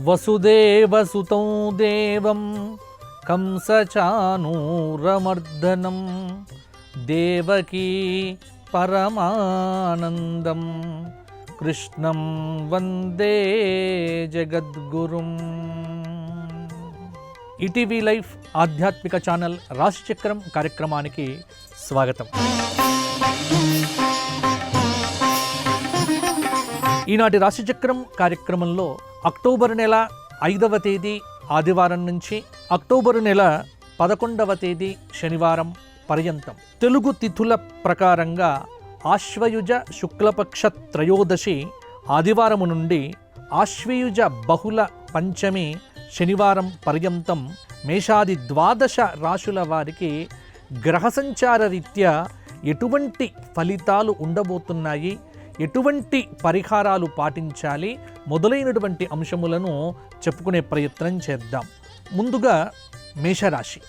వసుదేవసుతం దేవం కంసచానూరమర్దనం దేవకీ పరమానందం కృష్ణం వందే జగద్గురుం. ETV life ఆధ్యాత్మిక ఛానల్ రాశిచక్రం కార్యక్రమానికి స్వాగతం. ఈనాటి రాశిచక్రం కార్యక్రమంలో అక్టోబర్ నెల 5వ తేదీ ఆదివారం నుంచి అక్టోబర్ నెల 11వ తేదీ శనివారం పర్యంతం తెలుగు తిథుల ప్రకారంగా ఆశ్వయుజ శుక్లపక్ష త్రయోదశి ఆదివారము నుండి ఆశ్వయుజ బహుళ పంచమి శనివారం పర్యంతం మేషాది 12 రాశుల వారికి గ్రహ సంచార రీత్యా ఎటువంటి ఫలితాలు ఉండబోతున్నాయి, ఎటువంటి పరిహారాలు పాటించాలి మొదలైనటువంటి అంశములను చెప్పుకునే ప్రయత్నం చేద్దాం. ముందుగా మేషరాశి.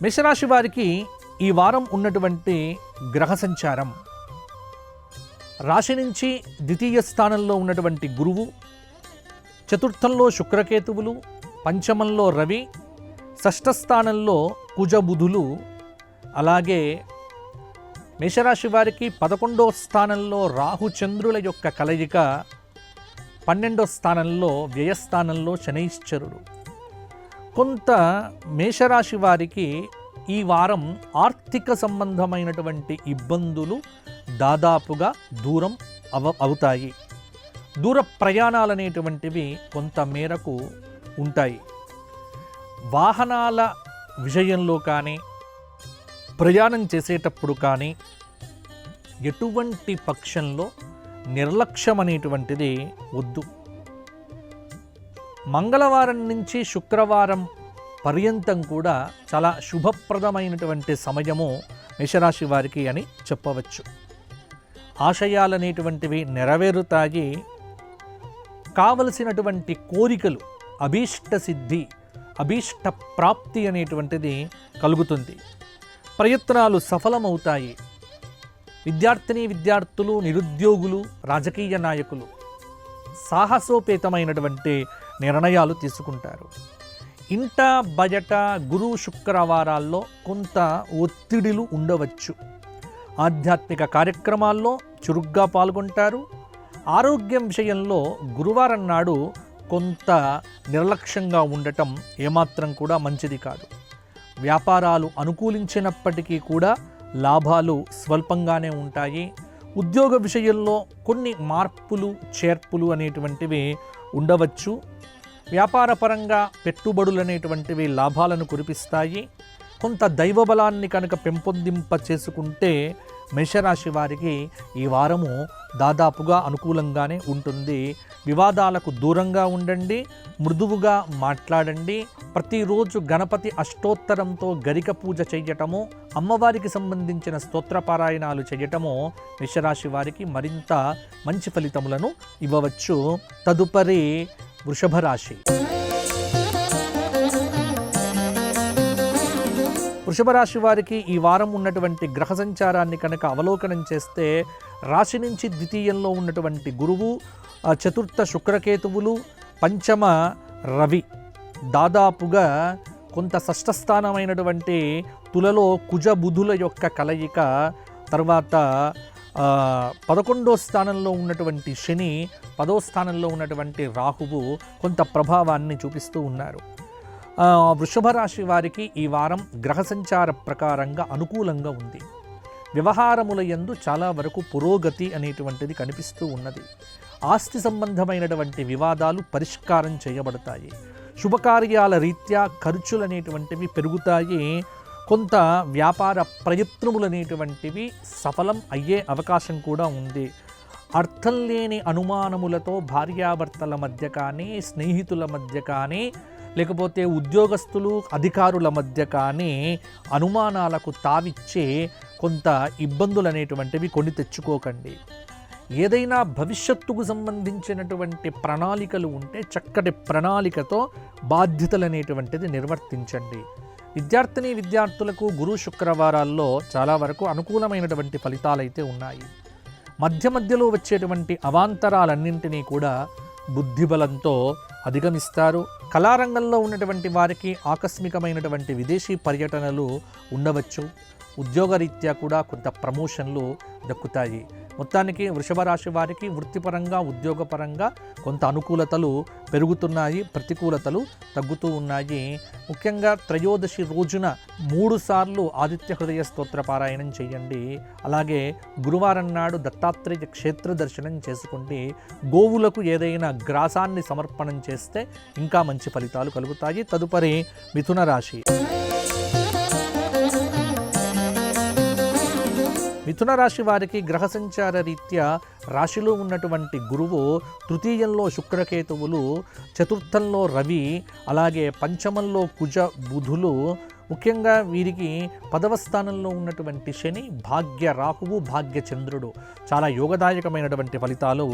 మేషరాశి వారికి ఈ వారం ఉన్నటువంటి గ్రహ సంచారం రాశి నుంచి ద్వితీయ స్థానంలో ఉన్నటువంటి గురువు, చతుర్థంలో శుక్రకేతువులు, పంచమంలో రవి, షష్ఠ స్థానంలో కుజబుధులు, అలాగే మేషరాశి వారికి 11వ స్థానంలో రాహుచంద్రుల యొక్క కలయిక, 12వ స్థానంలో వ్యయస్థానంలో శనైశ్చరుడు. కొంత మేషరాశి వారికి ఈ వారం ఆర్థిక సంబంధమైనటువంటి ఇబ్బందులు దాదాపుగా దూరం అవుతాయి. దూర ప్రయాణాలనేటువంటివి కొంత మేరకు ఉంటాయి. వాహనాల విషయంలో కానీ ప్రయాణం చేసేటప్పుడు కానీ ఎటువంటి పక్షంలో నిర్లక్ష్యం అనేటువంటిది వద్దు. మంగళవారం నుంచి శుక్రవారం పర్యంతం కూడా చాలా శుభప్రదమైనటువంటి సమయము మేషరాశి వారికి అని చెప్పవచ్చు. ఆశయాలనేటువంటివి నెరవేరుతాయి. కావలసినటువంటి కోరికలు అభీష్ట సిద్ధి, అభీష్ట ప్రాప్తి అనేటువంటిది కలుగుతుంది. ప్రయత్నాలు సఫలమవుతాయి. విద్యార్థులు, నిరుద్యోగులు, రాజకీయ నాయకులు సాహసోపేతమైనటువంటి నిర్ణయాలు తీసుకుంటారు. ఇంట బయట గురు శుక్రవారాల్లో కొంత ఒత్తిడిలు ఉండవచ్చు. ఆధ్యాత్మిక కార్యక్రమాల్లో చురుగ్గా పాల్గొంటారు. ఆరోగ్యం విషయంలో గురువారం నాడు కొంత నిర్లక్ష్యంగా ఉండటం ఏమాత్రం కూడా మంచిది కాదు. వ్యాపారాలు అనుకూలించినప్పటికీ కూడా లాభాలు స్వల్పంగానే ఉంటాయి. ఉద్యోగ విషయంలో కొన్ని మార్పులు చేర్పులు అనేటువంటివి ఉండవచ్చు. వ్యాపారపరంగా పెట్టుబడులు అనేటువంటివి లాభాలను కురిపిస్తాయి. కొంత దైవబలాన్ని కనుక పెంపొందింప చేసుకుంటే మేషరాశి వారికి ఈ వారము దాదాపుగా అనుకూలంగానే ఉంటుంది. వివాదాలకు దూరంగా ఉండండి, మృదువుగా మాట్లాడండి. ప్రతిరోజు గణపతి అష్టోత్తరంతో గరిక పూజ చేయటము, అమ్మవారికి సంబంధించిన స్తోత్రపారాయణాలు చేయటము మేషరాశి వారికి మరింత మంచి ఫలితములను ఇవ్వవచ్చు. తదుపరి వృషభ రాశి. వృషభ రాశి వారికి ఈ వారం ఉన్నటువంటి గ్రహ సంచారాన్ని కనుక అవలోకనం చేస్తే రాశి నుంచి ద్వితీయంలో ఉన్నటువంటి గురువు, చతుర్థ శుక్రకేతువులు, పంచమ రవి, దాదాపుగా కొంత షష్ఠస్థానమైనటువంటి తులలో కుజబుధుల యొక్క కలయిక, తర్వాత 11వ స్థానంలో ఉన్నటువంటి శని, 10వ స్థానంలో ఉన్నటువంటి రాహువు కొంత ప్రభావాన్ని చూపిస్తూ ఉన్నారు. వృషభ రాశి వారికి ఈ వారం గ్రహ సంచార ప్రకారంగా అనుకూలంగా ఉంది. వ్యవహారముల యందు చాలా వరకు పురోగతి అనేటువంటిది కనిపిస్తూ ఉన్నది. ఆస్తి సంబంధమైనటువంటి వివాదాలు పరిష్కారం చేయబడతాయి. శుభకార్యాల రీత్యా ఖర్చులు అనేటువంటివి పెరుగుతాయి. కొంత వ్యాపార ప్రయత్నములు అనేటువంటివి సఫలం అయ్యే అవకాశం కూడా ఉంది. అర్థం లేని అనుమానములతో భార్యాభర్తల మధ్య కానీ, స్నేహితుల మధ్య కానీ, లేకపోతే ఉద్యోగస్తులు అధికారుల మధ్య కానీ అనుమానాలకు తావిచ్చే కొంత ఇబ్బందులు అనేటువంటివి కొని తెచ్చుకోకండి. ఏదైనా భవిష్యత్తుకు సంబంధించినటువంటి ప్రణాళికలు ఉంటే చక్కటి ప్రణాళికతో బాధ్యతలు అనేటువంటిది నిర్వర్తించండి. విద్యార్థులకు గురు శుక్రవారాల్లో చాలా వరకు అనుకూలమైనటువంటి ఫలితాలైతే ఉన్నాయి. మధ్య మధ్యలో వచ్చేటువంటి అవాంతరాలన్నింటినీ కూడా బుద్ధిబలంతో అధిగమిస్తారు. కళారంగంలో ఉన్నటువంటి వారికి ఆకస్మికమైనటువంటి విదేశీ పర్యటనలు ఉండవచ్చు. ఉద్యోగరీత్యా కూడా కొంత ప్రమోషన్లు దక్కుతాయి. మొత్తానికి వృషభ రాశి వారికి వృత్తిపరంగా ఉద్యోగపరంగా కొంత అనుకూలతలు పెరుగుతున్నాయి, ప్రతికూలతలు తగ్గుతూ ఉన్నాయి. ముఖ్యంగా త్రయోదశి రోజున 3 సార్లు ఆదిత్య హృదయ స్తోత్ర పారాయణం చేయండి. అలాగే గురువారం నాడు దత్తాత్రేయ క్షేత్ర దర్శనం చేసుకోండి. గోవులకు ఏదైనా గ్రాసాన్ని సమర్పణం చేస్తే ఇంకా మంచి ఫలితాలు కలుగుతాయి. తదుపరి మిథున రాశి. మిథున రాశి వారికి గ్రహ సంచార రీత్యా రాశిలో ఉన్నటువంటి గురువు, తృతీయంలో శుక్రకేతువులు, చతుర్థంలో రవి, అలాగే పంచమంలో కుజ బుధులు, ముఖ్యంగా వీరికి 10వ స్థానంలో ఉన్నటువంటి శని, భాగ్య రాహువు, భాగ్య చంద్రుడు చాలా యోగదాయకమైనటువంటి ఫలితాలు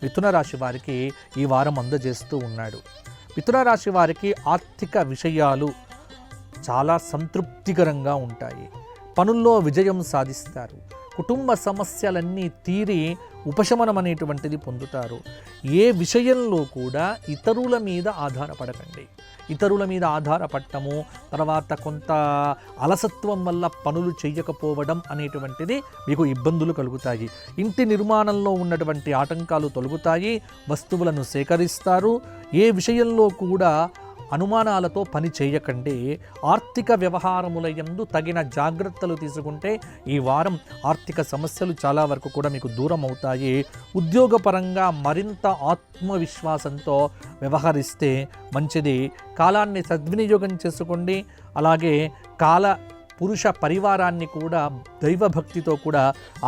మిథున రాశి వారికి ఈ వారం అందజేస్తూ ఉన్నాడు. మిథున రాశి వారికి ఆర్థిక విషయాలు చాలా సంతృప్తికరంగా ఉంటాయి. పనుల్లో విజయం సాధిస్తారు. కుటుంబ సమస్యలన్నీ తీరి ఉపశమనం అనేటువంటిది పొందుతారు. ఏ విషయంలో కూడా ఇతరుల మీద ఆధారపడకండి. ఇతరుల మీద ఆధారపడటము, తర్వాత కొంత అలసత్వం వల్ల పనులు చేయకపోవడం అనేటువంటిది మీకు ఇబ్బందులు కలుగుతాయి. ఇంటి నిర్మాణంలో ఉన్నటువంటి ఆటంకాలు తొలగుతాయి. వస్తువులను సేకరిస్తారు. ఏ విషయంలో కూడా అనుమానాలతో పని చేయకండి. ఆర్థిక వ్యవహారముల యందు తగిన జాగ్రత్తలు తీసుకుంటే ఈ వారం ఆర్థిక సమస్యలు చాలా వరకు కూడా మీకు దూరం అవుతాయి. ఉద్యోగపరంగా మరింత ఆత్మవిశ్వాసంతో వ్యవహరిస్తే మంచిది. కాలాన్ని సద్వినియోగం చేసుకోండి. అలాగే పురుష పరివారాన్ని కూడా దైవభక్తితో కూడా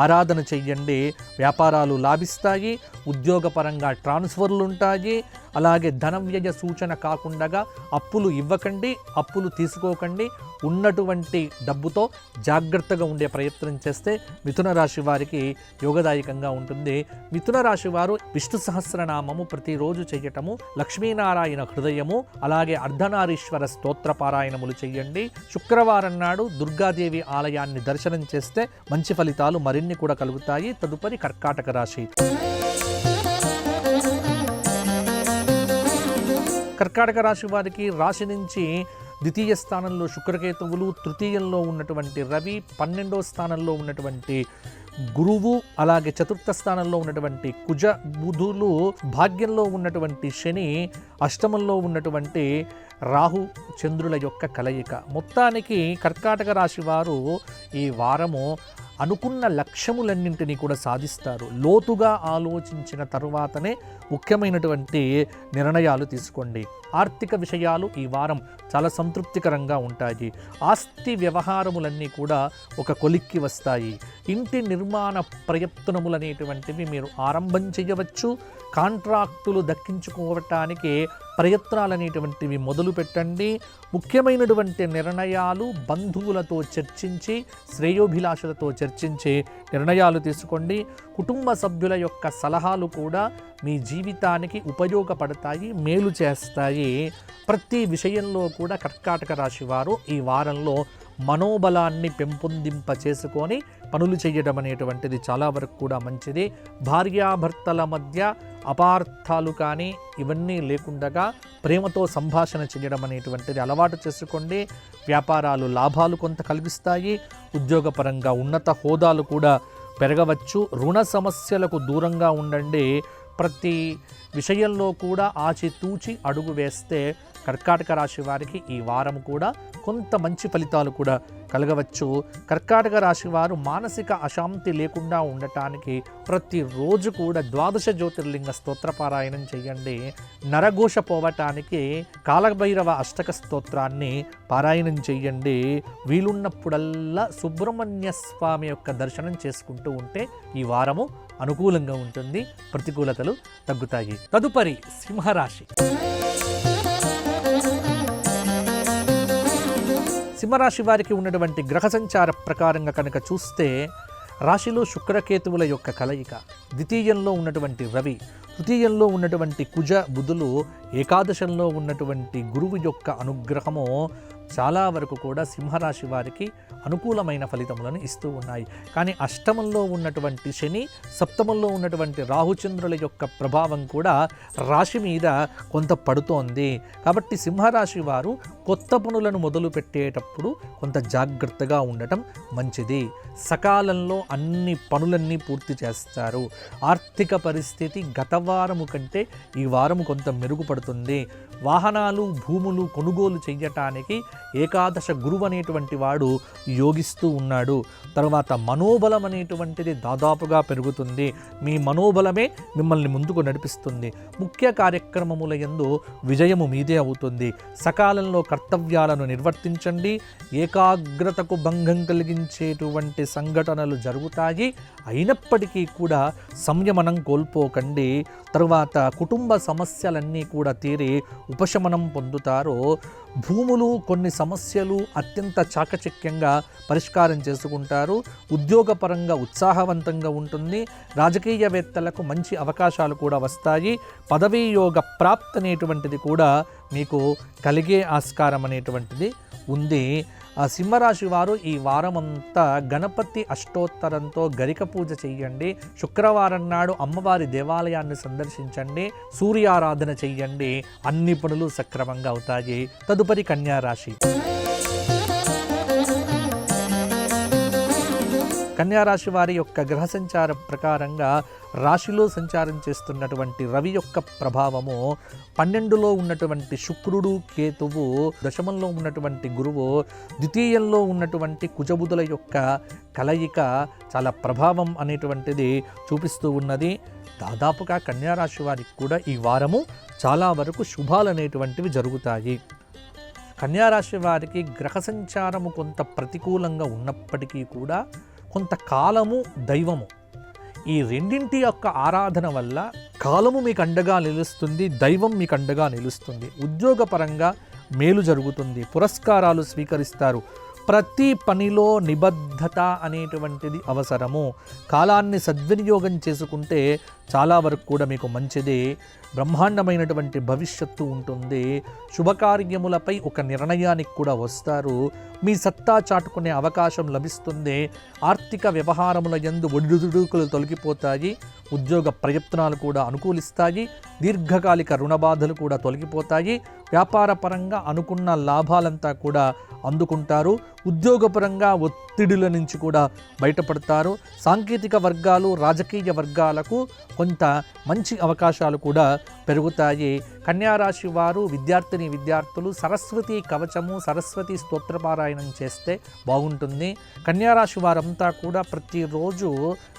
ఆరాధన చెయ్యండి. వ్యాపారాలు లాభిస్తాయి. ఉద్యోగపరంగా ట్రాన్స్ఫర్లు ఉంటాయి. అలాగే ధన వ్యయ సూచన కాకుండా అప్పులు ఇవ్వకండి, అప్పులు తీసుకోకండి. ఉన్నటువంటి డబ్బుతో జాగ్రత్తగా ఉండే ప్రయత్నం చేస్తే మిథున రాశి వారికి యోగదాయకంగా ఉంటుంది. మిథున రాశి వారు విష్ణు సహస్రనామము ప్రతిరోజు చెయ్యటము, లక్ష్మీనారాయణ హృదయము, అలాగే అర్ధనారీశ్వర స్తోత్ర పారాయణములు చెయ్యండి. శుక్రవారం నాడు దుర్గాదేవి ఆలయాన్ని దర్శనం చేస్తే మంచి ఫలితాలు మరిన్ని కూడా కలుగుతాయి. తదుపరి కర్కాటక రాశి. కర్కాటక రాశి వారికి రాశి నుంచి ద్వితీయ స్థానంలో శుక్రకేతువులు, తృతీయంలో ఉన్నటువంటి రవి, 12వ స్థానంలో ఉన్నటువంటి గురువు, అలాగే చతుర్థ స్థానంలో ఉన్నటువంటి కుజ బుధులు, భాగ్యంలో ఉన్నటువంటి శని, అష్టమంలో ఉన్నటువంటి రాహు చంద్రుల యొక్క కలయిక. మొత్తానికి కర్కాటక రాశి వారు ఈ వారము అనుకున్న లక్ష్యములన్నింటినీ కూడా సాధిస్తారు. లోతుగా ఆలోచించిన తరువాతనే ముఖ్యమైనటువంటి నిర్ణయాలు తీసుకోండి. ఆర్థిక విషయాలు ఈ వారం చాలా సంతృప్తికరంగా ఉంటాయి. ఆస్తి వ్యవహారములన్నీ కూడా ఒక కొలిక్కి వస్తాయి. ఇంటి నిర్మాణ ప్రయత్నములనేటువంటివి మీరు ఆరంభం చేయవచ్చు. కాంట్రాక్టులు దక్కించుకోవటానికి ప్రయత్నాలు అనేటువంటివి మొదలు పెట్టండి. ముఖ్యమైనటువంటి నిర్ణయాలు బంధువులతో చర్చించి, శ్రేయోభిలాషలతో చర్చించి నిర్ణయాలు తీసుకోండి. కుటుంబ సభ్యుల యొక్క సలహాలు కూడా మీ జీవితానికి ఉపయోగపడతాయి, మేలు చేస్తాయి. ప్రతి విషయంలో కూడా కర్కాటక రాశి వారు ఈ వారంలో మనోబలాన్ని పెంపొందింప చేసుకొని పనులు చేయడం అనేటువంటిది చాలా వరకు కూడా మంచిది. భార్యాభర్తల మధ్య అపార్థాలు కానీ ఇవన్నీ లేకుండా ప్రేమతో సంభాషణ చేయడం అనేటువంటిది అలవాటు చేసుకోండి. వ్యాపారాలు లాభాలు కొంత కలిగిస్తాయి. ఉద్యోగపరంగా ఉన్నత హోదాలు కూడా పెరగవచ్చు. రుణ సమస్యలకు దూరంగా ఉండండి. ప్రతి విషయంలో కూడా ఆచితూచి అడుగు వేస్తే కర్కాటక రాశి వారికి ఈ వారం కూడా కొంత మంచి ఫలితాలు కూడా కలగవచ్చు. కర్కాటక రాశి వారు మానసిక అశాంతి లేకుండా ఉండటానికి ప్రతిరోజు కూడా 12 జ్యోతిర్లింగ స్తోత్రపారాయణం చేయండి. నరఘోష పోవటానికి కాలభైరవ అష్టక స్తోత్రాన్ని పారాయణం చేయండి. వీలున్నప్పుడల్లా సుబ్రహ్మణ్య స్వామి యొక్క దర్శనం చేసుకుంటూ ఉంటే ఈ వారము అనుకూలంగా ఉంటుంది. ప్రతికూలతలు తగ్గుతాయి. తదుపరి సింహరాశి. సింహరాశి వారికి ఉన్నటువంటి గ్రహ సంచార ప్రకారంగా కనుక చూస్తే రాశిలో శుక్రకేతువుల యొక్క కలయిక, ద్వితీయంలో ఉన్నటువంటి రవి, తృతీయంలో ఉన్నటువంటి కుజ బుధులు, ఏకాదశంలో ఉన్నటువంటి గురువు యొక్క అనుగ్రహము చాలా వరకు కూడా సింహరాశి వారికి అనుకూలమైన ఫలితములను ఇస్తూ ఉన్నాయి. కానీ అష్టమంలో ఉన్నటువంటి శని, సప్తమంలో ఉన్నటువంటి రాహుచంద్రుల యొక్క ప్రభావం కూడా రాశి మీద కొంత పడుతోంది. కాబట్టి సింహరాశి వారు కొత్త పనులను మొదలు పెట్టేటప్పుడు కొంత జాగ్రత్తగా ఉండటం మంచిది. సకాలంలో అన్ని పనులన్నీ పూర్తి చేస్తారు. ఆర్థిక పరిస్థితి గత వారము కంటే ఈ వారము కొంత మెరుగుపడుతుంది. వాహనాలు, భూములు కొనుగోలు చెయ్యటానికి ఏకాదశ గురువు అనేటువంటి వాడు యోగిస్తూ ఉన్నాడు. తర్వాత మనోబలం అనేటువంటిది దాదాపుగా పెరుగుతుంది. మీ మనోబలమే మిమ్మల్ని ముందుకు నడిపిస్తుంది. ముఖ్య కార్యక్రమముల యందు విజయము మీదే అవుతుంది. సకాలంలో కర్తవ్యాలను నిర్వర్తించండి. ఏకాగ్రతకు భంగం కలిగించేటువంటి సంఘటనలు జరుగుతాయి. అయినప్పటికీ కూడా సంయమనం కోల్పోకండి. తరువాత కుటుంబ సమస్యలన్నీ కూడా తీరి ఉపశమనం పొందుతారు. భూములు, కొన్ని సమస్యలు అత్యంత చాకచక్యంగా పరిష్కారం చేసుకుంటారు. ఉద్యోగపరంగా ఉత్సాహవంతంగా ఉంటుంది. రాజకీయవేత్తలకు మంచి అవకాశాలు కూడా వస్తాయి. పదవీ యోగ ప్రాప్తి అనేటువంటిది కూడా మీకు కలిగే ఆస్కారం అనేటువంటిది ఉంది. సింహరాశి వారు ఈ వారమంతా గణపతి అష్టోత్తరంతో గరిక పూజ చెయ్యండి. శుక్రవారం నాడు అమ్మవారి దేవాలయాన్ని సందర్శించండి. సూర్యారాధన చెయ్యండి. అన్ని పనులు సక్రమంగా అవుతాయి. తదుపరి కన్యా రాశి. కన్యారాశి వారి యొక్క గ్రహ సంచార ప్రకారంగా రాశిలో సంచారం చేస్తున్నటువంటి రవి యొక్క ప్రభావము, 12లో ఉన్నటువంటి శుక్రుడు, కేతువు, దశమంలో ఉన్నటువంటి గురువు, ద్వితీయంలో ఉన్నటువంటి కుజబుధుల యొక్క కలయిక చాలా ప్రభావం అనేటువంటిది చూపిస్తూ ఉన్నది. దాదాపుగా కన్యారాశి వారికి కూడా ఈ వారము చాలా వరకు శుభాలు అనేటువంటివి జరుగుతాయి. కన్యారాశి వారికి గ్రహ సంచారము కొంత ప్రతికూలంగా ఉన్నప్పటికీ కూడా కొంతకాలము దైవము, ఈ రెండింటి యొక్క ఆరాధన వల్ల కాలము మీకు అండగా నిలుస్తుంది, దైవం మీకు అండగా నిలుస్తుంది. ఉద్యోగపరంగా మేలు జరుగుతుంది. పురస్కారాలు స్వీకరిస్తారు. ప్రతి పనిలో నిబద్ధత అనేటువంటిది అవసరము. కాలాన్ని సద్వినియోగం చేసుకుంటే చాలా వరకు కూడా మీకు మంచిది. బ్రహ్మాండమైనటువంటి భవిష్యత్తు ఉంటుంది. శుభకార్యములపై ఒక నిర్ణయానికి కూడా వస్తారు. మీ సత్తా చాటుకునే అవకాశం లభిస్తుంది. ఆర్థిక వ్యవహారముల యందు ఒడిదుడుకులు తొలగిపోతాయి. ఉద్యోగ ప్రయత్నాలు కూడా అనుకూలిస్తాయి. దీర్ఘకాలిక రుణబాధలు కూడా తొలగిపోతాయి. వ్యాపార పరంగా అనుకున్న లాభాలంతా కూడా అందుకుంటారు. ఉద్యోగపరంగా ఒత్తిడుల నుంచి కూడా బయటపడతారు. సాంకేతిక వర్గాలు, రాజకీయ వర్గాలకు కొంత మంచి అవకాశాలు కూడా పెరుగుతాయి. కన్యారాశి వారు, విద్యార్థులు సరస్వతి కవచము, సరస్వతి స్తోత్రపారాయణం చేస్తే బాగుంటుంది. కన్యారాశి వారంతా కూడా ప్రతిరోజు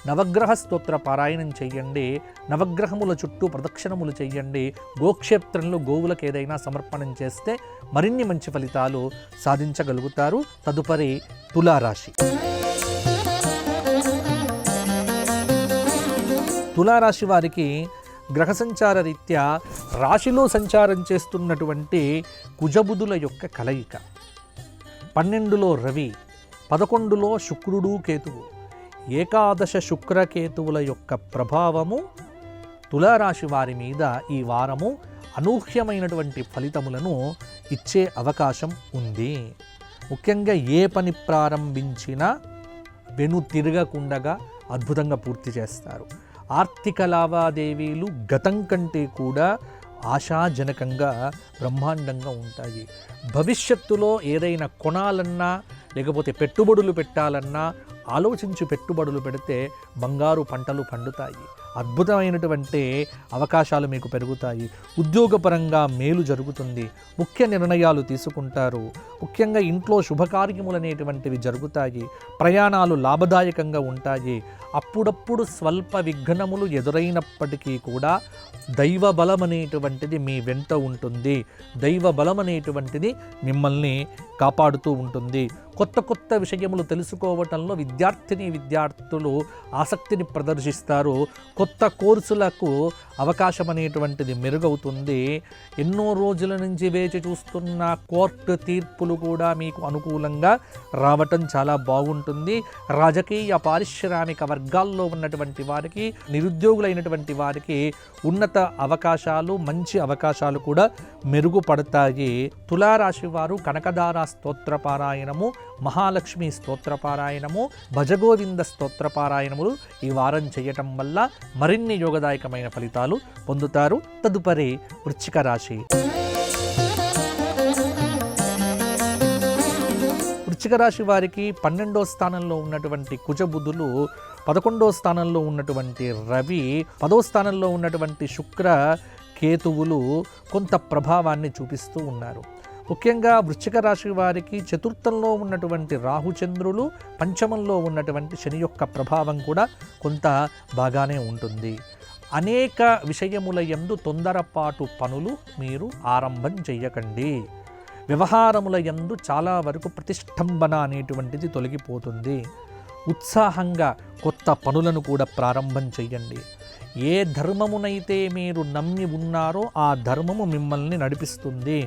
నవగ్రహ స్తోత్ర పారాయణం చెయ్యండి. నవగ్రహముల చుట్టూ ప్రదక్షిణములు చెయ్యండి. గోక్షేత్రంలో గోవులకు ఏదైనా సమర్పణం చేస్తే మరిన్ని మంచి ఫలితాలు సాధించగలుగుతారు. తదుపరి తులారాశి. తులారాశి వారికి గ్రహ సంచార రీత్యా రాశిలో సంచారం చేస్తున్నటువంటి కుజబుధుల యొక్క కలయిక, 12లో రవి, 11లో శుక్రుడు, కేతువు, ఏకాదశ శుక్రకేతువుల యొక్క ప్రభావము తులారాశి వారి మీద ఈ వారము అనూహ్యమైనటువంటి ఫలితములను ఇచ్చే అవకాశం ఉంది. ముఖ్యంగా ఏ పని ప్రారంభించినా వెను తిరగకుండగా అద్భుతంగా పూర్తి చేస్తారు. ఆర్థిక లావాదేవీలు గతం కంటే కూడా ఆశాజనకంగా బ్రహ్మాండంగా ఉంటాయి. భవిష్యత్తులో ఏదైనా కొనాలన్నా లేకపోతే పెట్టుబడులు పెట్టాలన్నా ఆలోచించి పెట్టుబడులు పెడితే బంగారు పంటలు పండుతాయి. అద్భుతమైనటువంటి అవకాశాలు మీకు పెరుగుతాయి. ఉద్యోగపరంగా మేలు జరుగుతుంది. ముఖ్య నిర్ణయాలు తీసుకుంటారు. ముఖ్యంగా ఇంట్లో శుభకార్యములు అనేటువంటివి జరుగుతాయి. ప్రయాణాలు లాభదాయకంగా ఉంటాయి. అప్పుడప్పుడు స్వల్ప విఘ్నములు ఎదురైనప్పటికీ కూడా దైవ బలం అనేటువంటిది మీ వెంట ఉంటుంది. దైవ బలం అనేటువంటిది మిమ్మల్ని కాపాడుతూ ఉంటుంది. కొత్త కొత్త విషయములు తెలుసుకోవటంలో విద్యార్థులు ఆసక్తిని ప్రదర్శిస్తారు. కొత్త కోర్సులకు అవకాశం అనేటువంటిది మెరుగవుతుంది. ఎన్నో రోజుల నుంచి వేచి చూస్తున్న కోర్టు తీర్పులు కూడా మీకు అనుకూలంగా రావటం చాలా బాగుంటుంది. రాజకీయ పారిశ్రామిక వర్గాల్లో ఉన్నటువంటి వారికి, నిరుద్యోగులైనటువంటి వారికి ఉన్నత అవకాశాలు, మంచి అవకాశాలు కూడా మెరుగుపడతాయి. తులారాశి వారు కనకదార స్తోత్ర పారాయణము, మహాలక్ష్మి స్తోత్ర పారాయణము, భజగోవింద స్తోత్ర పారాయణములు ఈ వారం చేయటం వల్ల మరిన్ని యోగదాయకమైన ఫలితాలు పొందుతారు. తదుపరి వృశ్చిక రాశి. వృశ్చిక రాశి వారికి 12వ స్థానంలో ఉన్నటువంటి కుజబుధులు, 11వ స్థానంలో ఉన్నటువంటి రవి, 10వ స్థానంలో ఉన్నటువంటి శుక్ర కేతువులు కొంత ప్రభావాన్ని చూపిస్తూ ఉన్నారు. ముఖ్యంగా వృశ్చిక రాశి వారికి చతుర్థంలో ఉన్నటువంటి రాహుచంద్రులు, పంచమంలో ఉన్నటువంటి శని యొక్క ప్రభావం కూడా కొంత బాగానే ఉంటుంది. అనేక విషయముల యందు తొందరపాటు పనులు మీరు ఆరంభం చెయ్యకండి. వ్యవహారముల యందు చాలా వరకు ప్రతిష్టంభన అనేటువంటిది తొలగిపోతుంది. ఉత్సాహంగా కొత్త పనులను కూడా ప్రారంభం చెయ్యండి. ఏ ధర్మమునైతే మీరు నమ్మి ఉన్నారో ఆ ధర్మము మిమ్మల్ని నడిపిస్తుంది.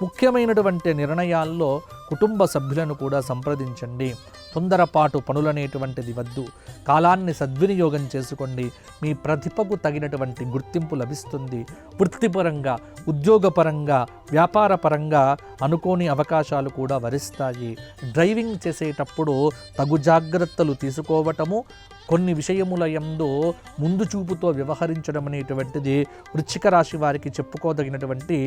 ముఖ్యమైనటువంటి నిర్ణయాల్లో కుటుంబ సభ్యులను కూడా సంప్రదించండి. తొందరపాటు పనులనేటువంటిది వద్దు. కాలాన్ని సద్వినియోగం చేసుకోండి. మీ ప్రతిభకు తగినటువంటి గుర్తింపు లభిస్తుంది. వృత్తిపరంగా, ఉద్యోగపరంగా, వ్యాపారపరంగా అనుకోని అవకాశాలు కూడా వరిస్తాయి. డ్రైవింగ్ చేసేటప్పుడు తగు జాగ్రత్తలు తీసుకోవటము, కొన్ని విషయముల యందు ముందు చూపుతో వ్యవహరించడం అనేటువంటిది వృశ్చిక రాశి వారికి చెప్పుకోదగినటువంటి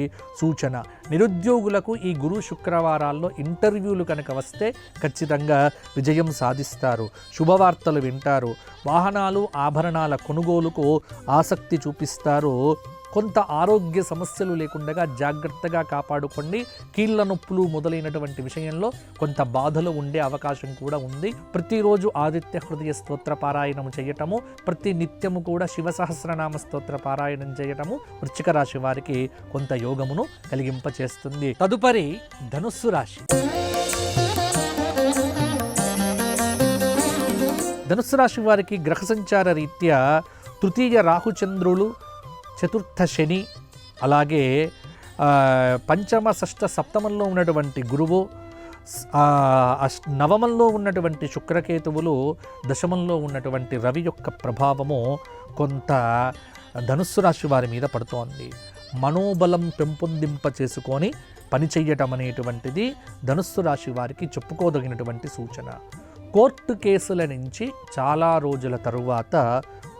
సూచన. నిరుద్యోగులకు ఈ గురు శుక్రవారాల్లో ఇంటర్వ్యూలు కనుక వస్తే ఖచ్చితంగా విజయం సాధిస్తారు. శుభవార్తలు వింటారు. వాహనాలు, ఆభరణాల కొనుగోలుకు ఆసక్తి చూపిస్తారు. కొంత ఆరోగ్య సమస్యలు లేకుండా జాగ్రత్తగా కాపాడుకోండి. కీళ్ళ నొప్పులు మొదలైనటువంటి విషయంలో కొంత బాధలు ఉండే అవకాశం కూడా ఉంది. ప్రతిరోజు ఆదిత్య హృదయ స్తోత్ర పారాయణము చేయటము, ప్రతి నిత్యము కూడా శివ సహస్రనామ స్తోత్ర పారాయణం చేయటము వృశ్చిక రాశి వారికి కొంత యోగమును కలిగింపచేస్తుంది. తదుపరి ధనుస్సు రాశి. ధనుస్సు రాశి వారికి గ్రహ సంచార రీత్యా తృతీయ రాహుచంద్రులు, చతుర్థ శని, అలాగే పంచమ, షష్ఠ, సప్తమంలో ఉన్నటువంటి గురువు, నవమంలో ఉన్నటువంటి శుక్రకేతువులు, దశమంలో ఉన్నటువంటి రవి యొక్క ప్రభావము కొంత ధనుస్సు రాశి వారి మీద పడుతోంది. మనోబలం పెంపొందింప చేసుకొని పని చెయ్యటం అనేటువంటిది ధనుస్సు రాశి వారికి చెప్పుకోదగినటువంటి సూచన. కోర్టు కేసుల నుంచి చాలా రోజుల తరువాత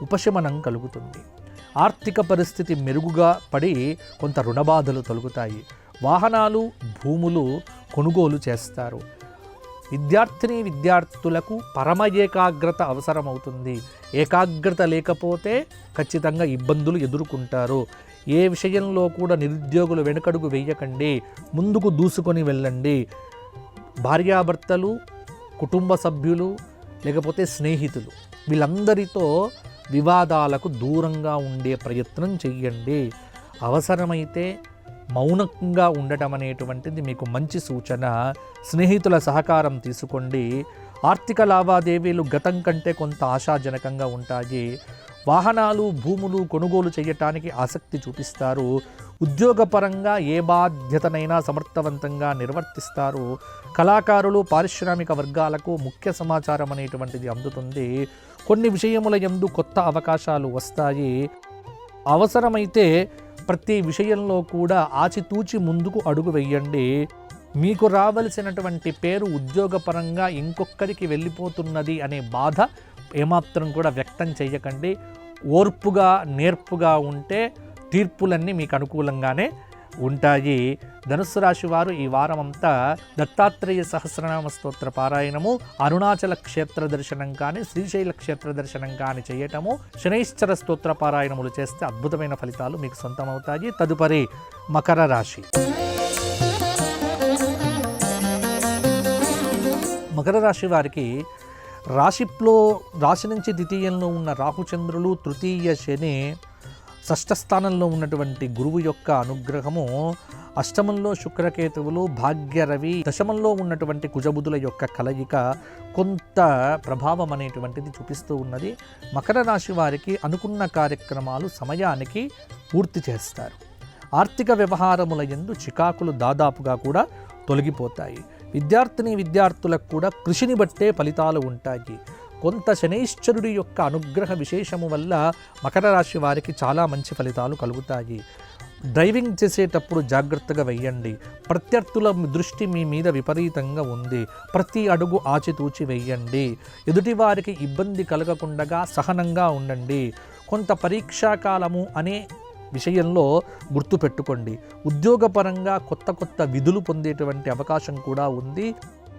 ఉపశమనం కలుగుతుంది. ఆర్థిక పరిస్థితి మెరుగుగా పడి కొంత రుణబాధలు తొలగుతాయి. వాహనాలు, భూములు కొనుగోలు చేస్తారు. విద్యార్థులకు పరమ ఏకాగ్రత అవసరమవుతుంది. ఏకాగ్రత లేకపోతే ఖచ్చితంగా ఇబ్బందులు ఎదుర్కొంటారు. ఏ విషయంలో కూడా నిరుద్యోగులు వెనుకడుగు వేయకండి, ముందుకు దూసుకొని వెళ్ళండి. భార్యాభర్తలు, కుటుంబ సభ్యులు, లేకపోతే స్నేహితులు, వీళ్ళందరితో వివాదాలకు దూరంగా ఉండే ప్రయత్నం చెయ్యండి. అవసరమైతే మౌనంగా ఉండటం అనేటువంటిది మీకు మంచి సూచన. స్నేహితుల సహకారం తీసుకోండి. ఆర్థిక లావాదేవీలు గతం కంటే కొంత ఆశాజనకంగా ఉంటాయి. వాహనాలు, భూములు కొనుగోలు చేయటానికి ఆసక్తి చూపిస్తారు. ఉద్యోగపరంగా ఏ బాధ్యతనైనా సమర్థవంతంగా నిర్వర్తిస్తారు. కళాకారులు, పారిశ్రామిక వర్గాలకు ముఖ్య సమాచారం అనేటువంటిది అందుతుంది. కొన్ని విషయముల యందు కొత్త అవకాశాలు వస్తాయి. అవసరమైతే ప్రతి విషయంలో కూడా ఆచితూచి ముందుకు అడుగు వేయండి. మీకు రావలసినటువంటి పేరు ఉద్యోగపరంగా ఇంకొకరికి వెళ్ళిపోతున్నది అనే బాధ ఏమాత్రం కూడా వ్యక్తం చేయకండి. ఓర్పుగా, నేర్పుగా ఉంటే తీర్పులన్నీ మీకు అనుకూలంగానే ఉంటాయి. ధనుస్సు రాశి వారు ఈ వారమంతా దత్తాత్రేయ సహస్రనామ స్తోత్ర పారాయణము, అరుణాచల క్షేత్ర దర్శనం కానీ, శ్రీశైల క్షేత్ర దర్శనం కానీ చేయటము, శనైశ్చర స్తోత్ర పారాయణములు చేస్తే అద్భుతమైన ఫలితాలు మీకు సొంతమవుతాయి. తదుపరి మకర రాశి. మకర రాశి వారికి రాశి నుంచి ద్వితీయంలో ఉన్న రాహుచంద్రులు, తృతీయ శని, షష్ఠ స్థానంలో ఉన్నటువంటి గురువు యొక్క అనుగ్రహము, అష్టమంలో శుక్రకేతువులు, భాగ్యరవి, దశమంలో ఉన్నటువంటి కుజబుధుల యొక్క కలయిక కొంత ప్రభావం అనేటువంటిది చూపిస్తూ ఉన్నది. మకర రాశి వారికి అనుకున్న కార్యక్రమాలు సమయానికి పూర్తి చేస్తారు. ఆర్థిక వ్యవహారముల యందు చికాకులు దాదాపుగా కూడా తొలగిపోతాయి. విద్యార్థులకు కూడా కృషిని బట్టే ఫలితాలు ఉంటాయి. కొంత శనైశ్చరుడి యొక్క అనుగ్రహ విశేషము వల్ల మకర రాశి వారికి చాలా మంచి ఫలితాలు కలుగుతాయి. డ్రైవింగ్ చేసేటప్పుడు జాగ్రత్తగా వెయ్యండి. ప్రత్యర్థుల దృష్టి మీ మీద విపరీతంగా ఉంది. ప్రతి అడుగు ఆచితూచి వెయ్యండి. ఎదుటివారికి ఇబ్బంది కలగకుండా సహనంగా ఉండండి. కొంత పరీక్షాకాలము అనే విషయంలో గుర్తుపెట్టుకోండి. ఉద్యోగపరంగా కొత్త విధులు పొందేటువంటి అవకాశం కూడా ఉంది.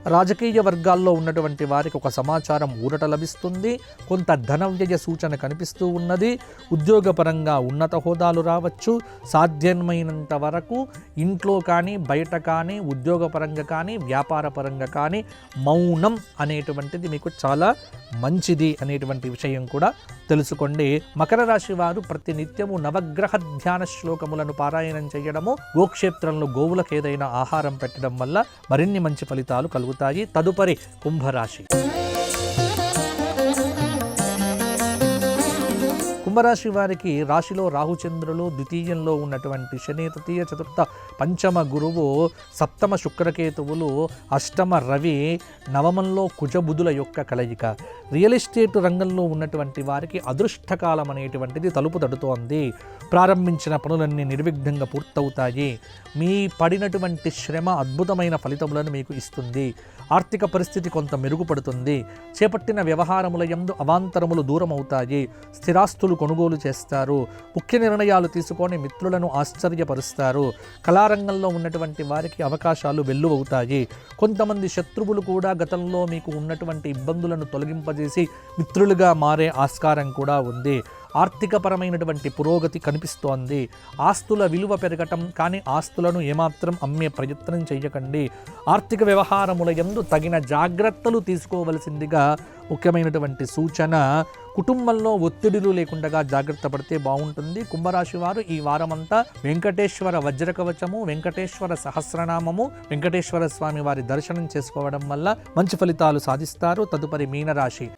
రాజకీయ వర్గాల్లో ఉన్నటువంటి వారికి ఒక సమాచారం ఊరట లభిస్తుంది. కొంత ధన వ్యయ సూచన కనిపిస్తూ ఉన్నది. ఉద్యోగపరంగా ఉన్నత హోదాలు రావచ్చు. సాధ్యమైనంత వరకు ఇంట్లో కానీ బయట కానీ ఉద్యోగపరంగా కానీ వ్యాపారపరంగా కానీ మౌనం అనేటువంటిది మీకు చాలా మంచిది అనేటువంటి విషయం కూడా తెలుసుకోండి. మకర రాశి వారు ప్రతి నిత్యము నవగ్రహ ధ్యాన శ్లోకములను పారాయణం చేయడము, గోక్షేత్రంలో గోవులకు ఏదైనా ఆహారం పెట్టడం వల్ల మరిన్ని మంచి ఫలితాలు కలుగుతాయి. తదుపరి కుంభరాశి. కుంభరాశి వారికి రాశిలో రాహుచంద్రులు, ద్వితీయంలో ఉన్నటువంటి శని, తృతీయ చతుర్థ పంచమ గురువు, సప్తమ శుక్రకేతువులు, అష్టమ రవి, నవమంలో కుజబుధుల యొక్క కలయిక. రియల్ ఎస్టేట్ రంగంలో ఉన్నటువంటి వారికి అదృష్టకాలం అనేటువంటిది తలుపు తడుతోంది. ప్రారంభించిన పనులన్నీ నిర్విఘ్నంగా పూర్తవుతాయి. మీ పడినటువంటి శ్రమ అద్భుతమైన ఫలితములను మీకు ఇస్తుంది. ఆర్థిక పరిస్థితి కొంత మెరుగుపడుతుంది. చేపట్టిన వ్యవహారముల యందు అవాంతరములు దూరం అవుతాయి. స్థిరాస్తులు కొనుగోలు చేస్తారు. ముఖ్య నిర్ణయాలు తీసుకొని మిత్రులను ఆశ్చర్యపరుస్తారు. కళారంగంలో ఉన్నటువంటి వారికి అవకాశాలు వెల్లువవుతాయి. కొంతమంది శత్రువులు కూడా గతంలో మీకు ఉన్నటువంటి ఇబ్బందులను తొలగింపజేసి మిత్రులుగా మారే ఆస్కారం కూడా ఉంది. ఆర్థికపరమైనటువంటి పురోగతి కనిపిస్తోంది. ఆస్తుల విలువ పెరగటం, కానీ ఆస్తులను ఏమాత్రం అమ్మే ప్రయత్నం చేయకండి. ఆర్థిక వ్యవహారముల యందు తగిన జాగ్రత్తలు తీసుకోవలసిందిగా ముఖ్యమైనటువంటి సూచన. కుటుంబంలో ఒత్తిడిలు లేకుండా జాగ్రత్త పడితే బాగుంటుంది. కుంభరాశి వారు ఈ వారమంతా వెంకటేశ్వర వజ్రకవచము, వెంకటేశ్వర సహస్రనామము, వెంకటేశ్వర స్వామి వారి దర్శనం చేసుకోవడం వల్ల మంచి ఫలితాలు సాధిస్తారు. తదుపరి మీనరాశి.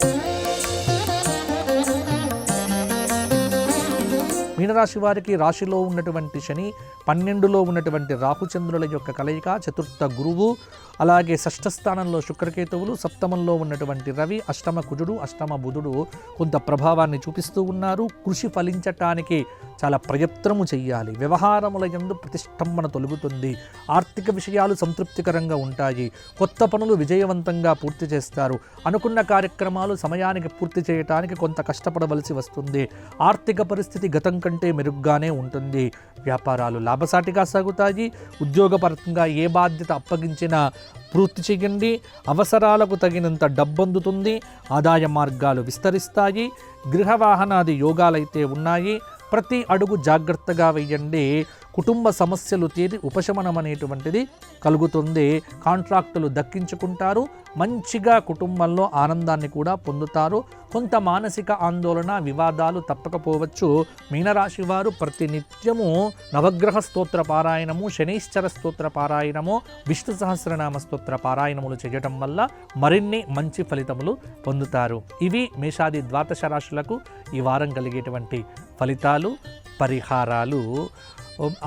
మీనరాశి వారికి రాశిలో ఉన్నటువంటి శని, 12లో ఉన్నటువంటి రాహుచంద్రుల యొక్క కలయిక, చతుర్థ గురువు, అలాగే షష్ఠ స్థానంలో శుక్రకేతువులు, సప్తమంలో ఉన్నటువంటి రవి, అష్టమ కుజుడు, అష్టమ బుధుడు కొంత ప్రభావాన్ని చూపిస్తూ ఉన్నారు. కృషి ఫలించటానికి చాలా ప్రయత్నము చెయ్యాలి. వ్యవహారముల యందు ప్రతిష్టంభన తొలుగుతుంది. ఆర్థిక విషయాలు సంతృప్తికరంగా ఉంటాయి. కొత్త పనులు విజయవంతంగా పూర్తి చేస్తారు. అనుకున్న కార్యక్రమాలు సమయానికి పూర్తి చేయటానికి కొంత కష్టపడవలసి వస్తుంది. ఆర్థిక పరిస్థితి గతం కంటే మెరుగ్గానే ఉంటుంది. వ్యాపారాలు లాభసాటిగా సాగుతాయి. ఉద్యోగపరంగా ఏ బాధ్యత అప్పగించినా పూర్తి చేయండి. అవసరాలకు తగినంత డబ్బందుతుంది. ఆదాయ మార్గాలు విస్తరిస్తాయి. గృహ వాహనాది యోగాలైతే ఉన్నాయి. ప్రతి అడుగు జాగ్రత్తగా వేయండి. కుటుంబ సమస్యలు తీరి ఉపశమనం అనేటువంటిది కలుగుతుంది. కాంట్రాక్టులు దక్కించుకుంటారు. మంచిగా కుటుంబంలో ఆనందాన్ని కూడా పొందుతారు. కొంత మానసిక ఆందోళన, వివాదాలు తప్పకపోవచ్చు. మీనరాశి వారు ప్రతినిత్యము నవగ్రహ స్తోత్ర పారాయణము, శనైశ్చర స్తోత్ర పారాయణము, విష్ణు సహస్రనామ స్తోత్ర పారాయణములు చేయటం వల్ల మరిన్ని మంచి ఫలితములు పొందుతారు. ఇవి మేషాది ద్వాదశ రాశులకు ఈ వారం కలిగేటువంటి ఫలితాలు, పరిహారాలు.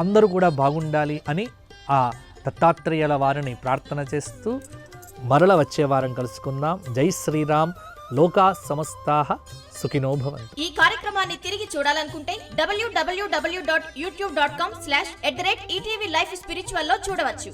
అందరూ కూడా బాగుండాలి అని ఆ దత్తాత్రేయుల వారిని ప్రార్థన చేస్తూ మరల వచ్చే వారం కలుసుకుందాం. జై శ్రీరామ్. లోకా సమస్తాః సుఖినో భవంతు. ఈ కార్యక్రమాన్ని తిరిగి చూడాలనుకుంటే www.youtube.com/ETV Life Spiritual లో చూడవచ్చు.